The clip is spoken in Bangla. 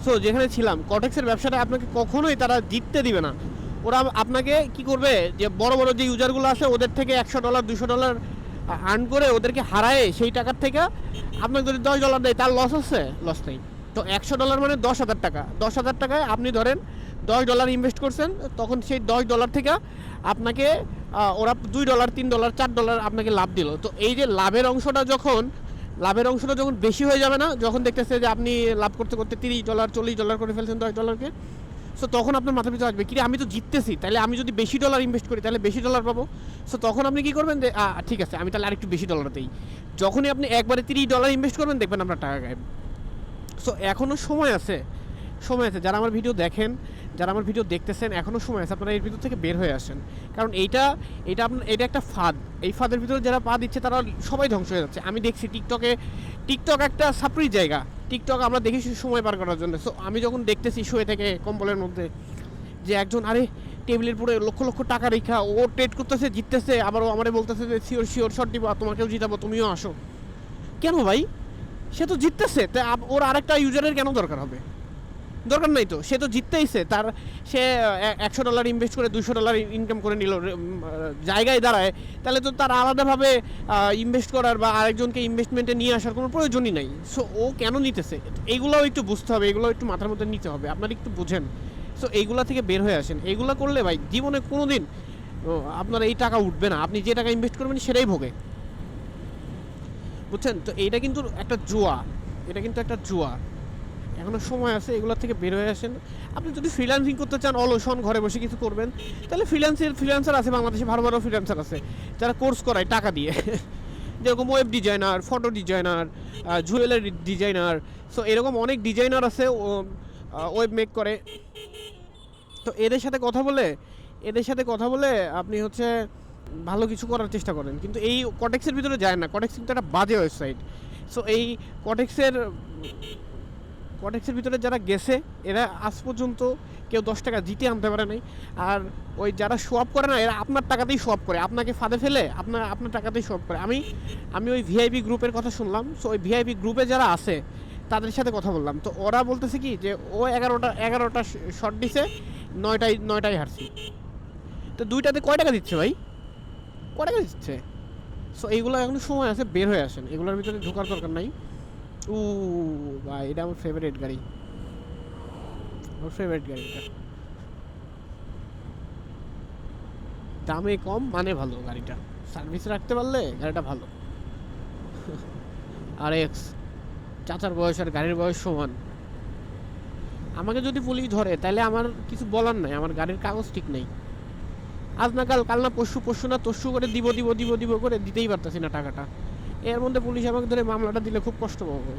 সো যেখানে ছিলাম, কটেক্সের ব্যবসাটা আপনাকে কখনোই তারা জিততে দিবে না। ওরা আপনাকে কি করবে, যে বড় বড় যে ইউজারগুলো আছে ওদের থেকে $100 $200 আর্ন করে ওদেরকে হারায়, সেই টাকার থেকে আপনাকে যদি $10 দেয় তার লস আছে, লস নেই। তো $100 মানে 10,000 টাকা। 10,000 টাকায় আপনি ধরেন $10 ইনভেস্ট করছেন, তখন সেই $10 থেকে আপনাকে ওরা $2 $3 $4 আপনাকে লাভ দিল। তো এই যে লাভের অংশটা যখন বেশি হয়ে যাবে না, যখন দেখতেছে যে আপনি লাভ করতে করতে $30 $40 করে ফেলছেন $10-কে, সো তখন আপনার মাথার ভিতরে আসবে, কিরে আমি তো জিততেছি, তাহলে আমি যদি বেশি ডলার ইনভেস্ট করি তাহলে বেশি ডলার পাবো। সো তখন আপনি কী করবেন, যে ঠিক আছে আমি তাহলে আরেকটু বেশি ডলার দিই। যখনই আপনি একবারে $30 ইনভেস্ট করবেন, দেখবেন আপনার টাকা গায়েব। সো এখনও সময় আছে, যারা আমার ভিডিও দেখেন, যারা আমার ভিডিও দেখতেছেন, এখনও সময় আছে, আপনারা এর ভিতর থেকে বের হয়ে আসেন। কারণ এটা একটা ফাঁদ। এই ফাঁদের ভিতরে যারা পা দিচ্ছে তারা সবাই ধ্বংস হয়ে যাচ্ছে। আমি দেখছি টিকটক একটা সাপ্রির জায়গা। টিকটক আমরা দেখি সময় পার করার জন্য। সো আমি যখন দেখতেছি শুয়ে থেকে কম্বলের মধ্যে যে একজন টেবিলের পরে লক্ষ লক্ষ টাকা রেখা ও ট্রেড করতেছে, জিততেছে, আবার ও আমারে বলতেছে যে শিওর শট দিব, তোমাকেও জিতাবো, তুমিও আসো। কেন ভাই? সে তো জিততেছে, তাই ওর আরেকটা ইউজারের কেন দরকার হবে? দরকার নাই তো, সে তো জিততেইছে। সে $100 ইনভেস্ট করে $200 ইনকাম করে নিল জায়গায় দাঁড়ায়, তাহলে তো তার আলাদাভাবে ইনভেস্ট করার বা আরেকজনকে ইনভেস্টমেন্টে নিয়ে আসার কোনো প্রয়োজনই নাই। সো ও কেন নিতেছে, এইগুলোও একটু বুঝতে হবে, এগুলো একটু মাথার মধ্যে নিতে হবে, আপনারা একটু বুঝেন। সো এইগুলা থেকে বের হয়ে আসেন। এইগুলো করলে ভাই জীবনে কোনো দিন আপনার এই টাকা উঠবে না। আপনি যে টাকা ইনভেস্ট করবেন সেটাই ভোগে, বুঝছেন? তো এইটা কিন্তু একটা জুয়া, এখনও সময় আছে, এগুলোর থেকে বের হয়ে আসেন। আপনি যদি ফ্রিল্যান্সিং করতে চান, অলসন ঘরে বসে কিছু করবেন, তাহলে ফ্রিল্যান্সার আছে বাংলাদেশে, ভালো ভালো ফ্রিল্যান্সার আছে যারা কোর্স করায় টাকা দিয়ে যেরকম web designer, photo designer, jewellery designer. So এরকম অনেক ডিজাইনার আছে, ওয়েব মেক করে। তো এদের সাথে কথা বলে আপনি হচ্ছে ভালো কিছু করার চেষ্টা করেন। কিন্তু এই কটেক্সের ভিতরে যায় না। কটেক্স কিন্তু একটা বাজে ওয়েবসাইট। সো এই কটেক্সের ভিতরে যারা গেছে, এরা আজ পর্যন্ত কেউ $10 জিতে আনতে পারে নাই। আর ওই যারা শো আপ করে না, এরা আপনার টাকাতেই শো আপ করে, আপনাকে ফাঁদে ফেলে আপনার টাকাতেই শো আপ করে। আমি ওই ভিআইপি গ্রুপের কথা শুনলাম। সো ওই ভিআইপি গ্রুপে যারা আছে তাদের সাথে কথা বললাম। তো ওরা বলতেছে কি যে ও 11টা শট দিছে, 9টায় হারছি। তো 2টাতে কয় টাকা দিচ্ছে ভাই? কয় টাকা দিচ্ছে? সো এইগুলো এখনো সময় আছে, বের হয়ে আসেন, এগুলোর ভিতরে ঢোকার দরকার নাই। ভাই এটা আমার ফেভারিট গাড়ি, এটা দামে কম মানে ভালো, গাড়িটা সার্ভিস রাখতে পারলে গাড়িটা ভালো। আর এক্স চাচার বয়স আর গাড়ির বয়স সমান। আমাকে যদি পুলিশ ধরে তাহলে আমার কিছু বলার নাই, আমার গাড়ির কাগজ ঠিক নেই। আজ না কাল না পরশু না তরশু করে দিব করে দিতেই পারতেছি না টাকাটা। এর মধ্যে পুলিশ আমাকে ধরে মামলাটা দিলে খুব কষ্ট পাবো।